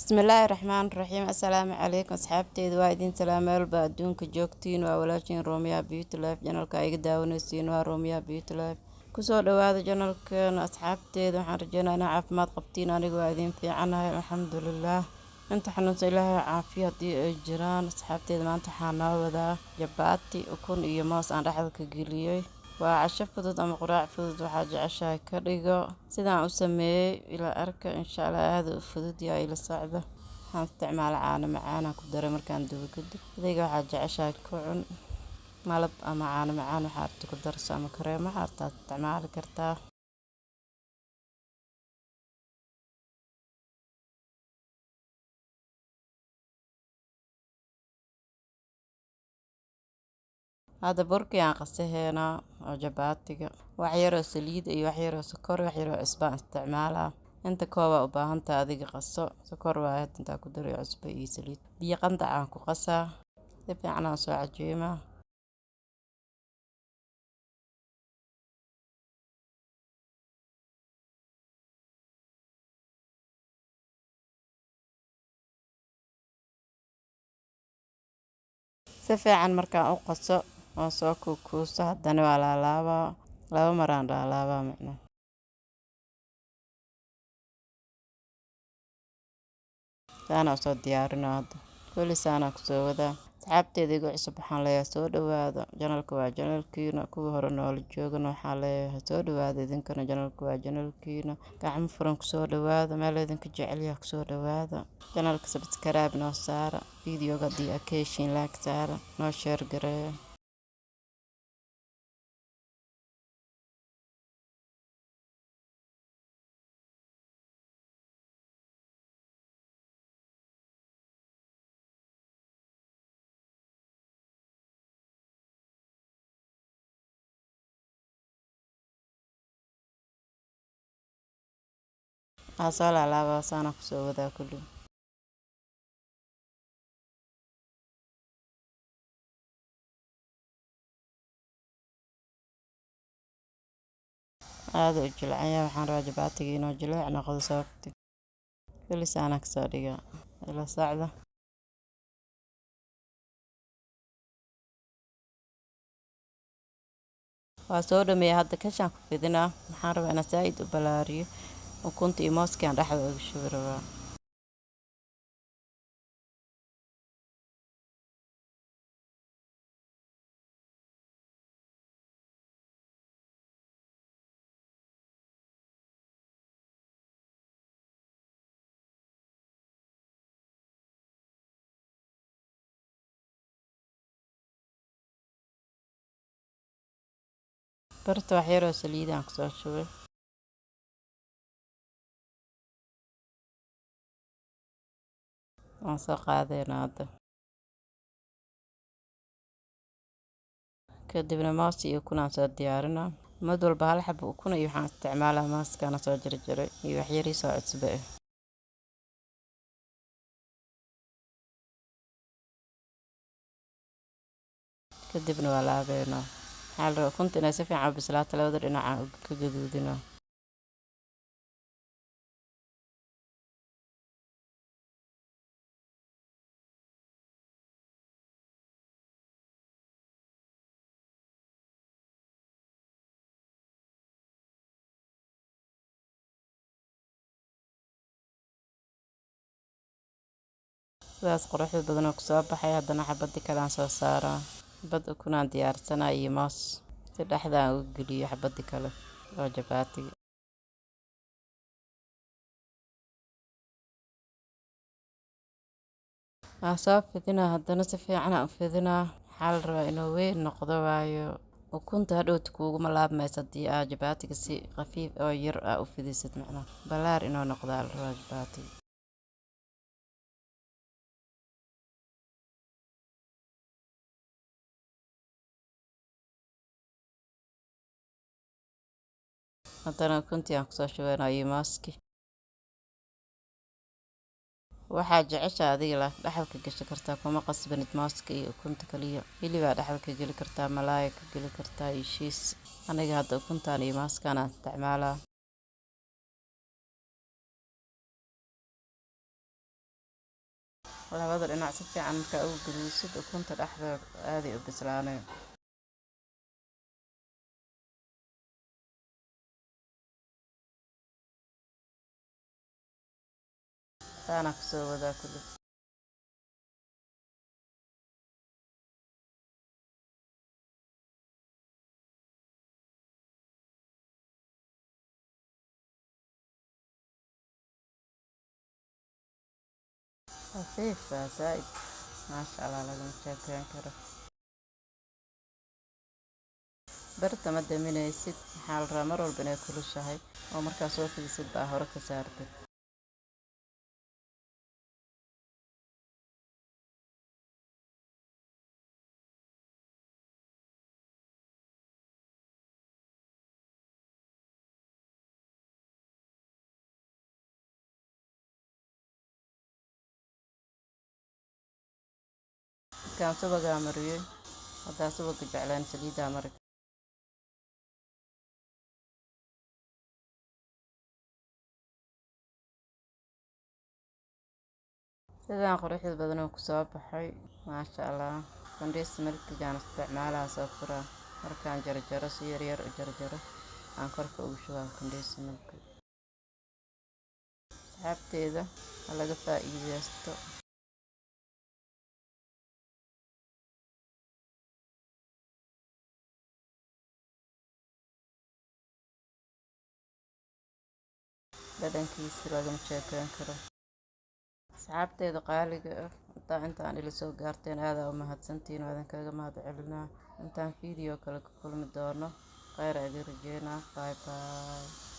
بسم الله الرحمن الرحيم. السلام عليكم أصحابتي وايدين سلام والبا أدونك جوكتين وولاشين روميا بيوت لايف جنالك أيق داونيسين وروميا بيوت لايف كسو دواada janalkan asxaabteeda waxaan rajeynaa inaa caafimaad qabtiin aniga waa idin fiicanahay alxamdulilaah inta xanuunsan ilaahay caafiya haddii ay jiraan asxaabteeda maanta waxaa noo wadaa jabaati ukun iyo moos aan dhexda ka geliyey waa casho fudud ama quraac fudud waxaa jeceshahay ka dhigo sidaan u sameeyey ila arka insha allah aada u fudud yaa ila socda waxaan isticmaala caano macaanaan ku daray markaan dubo kadib adayga waxaa jeceshahay ku cun malab ama caano macaan waxaa rabta ku darso ama kareemo waxaa rabtaa isticmaali kartaa hadda burkii aan qasaheynaa oo jabaatiga wax yaroo saliid iyo wax yaroo sokor wax yaroo cusbaan isticmaalaa inta koobaa u baahantaa adiga qaso sokor waaye intaa ku daray cusbo iyo saliid biyo qandac aan ku qasaa si fiican aan soo cajiimaa si fiican markaan u qaso oo soo kuukuusto haddana waa laalaabaa laba maraan laalaabaa macnaa saana usoo diyaarinaa hadda kulli saanaa kusoo wadaa asxaabteeda igu cusub waxaan leeyahay soo dhawaada janalka waa janalkiina kuwii hore noola joogana waxaan leeyahay soo dhawaada idinkana janalka waa janalkiina gacmo furan kusoo dhawaada meel idinka jecelyaha kusoo dhawaada janalka sabskaraab noo saara videoga haddii aa ka heshiin laag saara noo sheer gareeya soo laalaabaa saana kusoo wadaa kulli aada u jilcanya waxaan rabaa jabaatiga inoo jileec noqdo sababti kulli saana kasoo dhiga ila socda waa soo dhameeya hadda kashaan ku fidinaa waxaan rabaa inaa saa'id u balaariyo ukunta iyo mooskii aan dhexda uga shubi rabaa barta wax yaroo saliidaan kusoo shubay waan soo qaadayna hadda kadibna moos iyo ukunaan soo diyaarinaa mid walba hal xabo ukuna iyo waxaan isticmaalaa maaskaana soo jarjaray iyo wax yariisoo cusbe ah kadibna waa laabeynaa waxaa la rabaa ukunta inay si fiican u bislaato labada dhinaca ka gaduudinaa sidaas quruxda badanoo kusoo baxay haddana xabadii kale aan soo saaraa xabad ukunaan diyaarsanaa iyo moos si dhexda aan uga geliyo xabadii kale oo jabaatiga waa soo fidinaa haddana si fiican aan u fidinaa waxaa la rabaa inuu weyn noqdo waayo ukunta hadhowta kuuguma laabmaysa haddii aa jabaatiga si khafiif oo yar aa u fidisid macnaa balaar inuu noqdaa la rabaa jabaatiga haddana ukuntii aan kusoo shubaynaa iyo mooskii waxaa jecesha adiga la dhexda ka gashan kartaa kuma qasbanid mooska iyo ukunta kaliya hilibaa dhexda ka geli kartaa malaaya ka geli kartaa iyo shiis aniga hadda ukuntaan iyo mooskaan aan isticmaalaa labada dhinac si fiican markaa ugu gaduusid ukunta dhexda aaday u bislaanay. saana kusoo wadaa kulli. خفيف زائد ما شاء الله لازم تشكرين كره. برta ma daminaysid maxaa la rabaa mar walba inay kulushahay oo markaa soo fidisid baa hore ka saartid. markaan subagaa mariyey haddaa subaga jeclaan saliidaa mari. sidaan quruxda badan oo kusoo baxay maasha allah. kondheys milkigaan isticmaalaa soo furaa markaan jarjaro si yaryar u jarjaro aan korka ugu shubaa kondheys milki. asxaabteeda ha laga faa'iideysto. dhadhankiisa lagama sheekeyn karo. asxaabteeda qaaliga ah intaan ila soo gaarteen aadaa u mahadsantihiin waadan kaga mahad celinaa. intaan video kale ku kulmi doono khayr idin rajeynaa. Bye bye.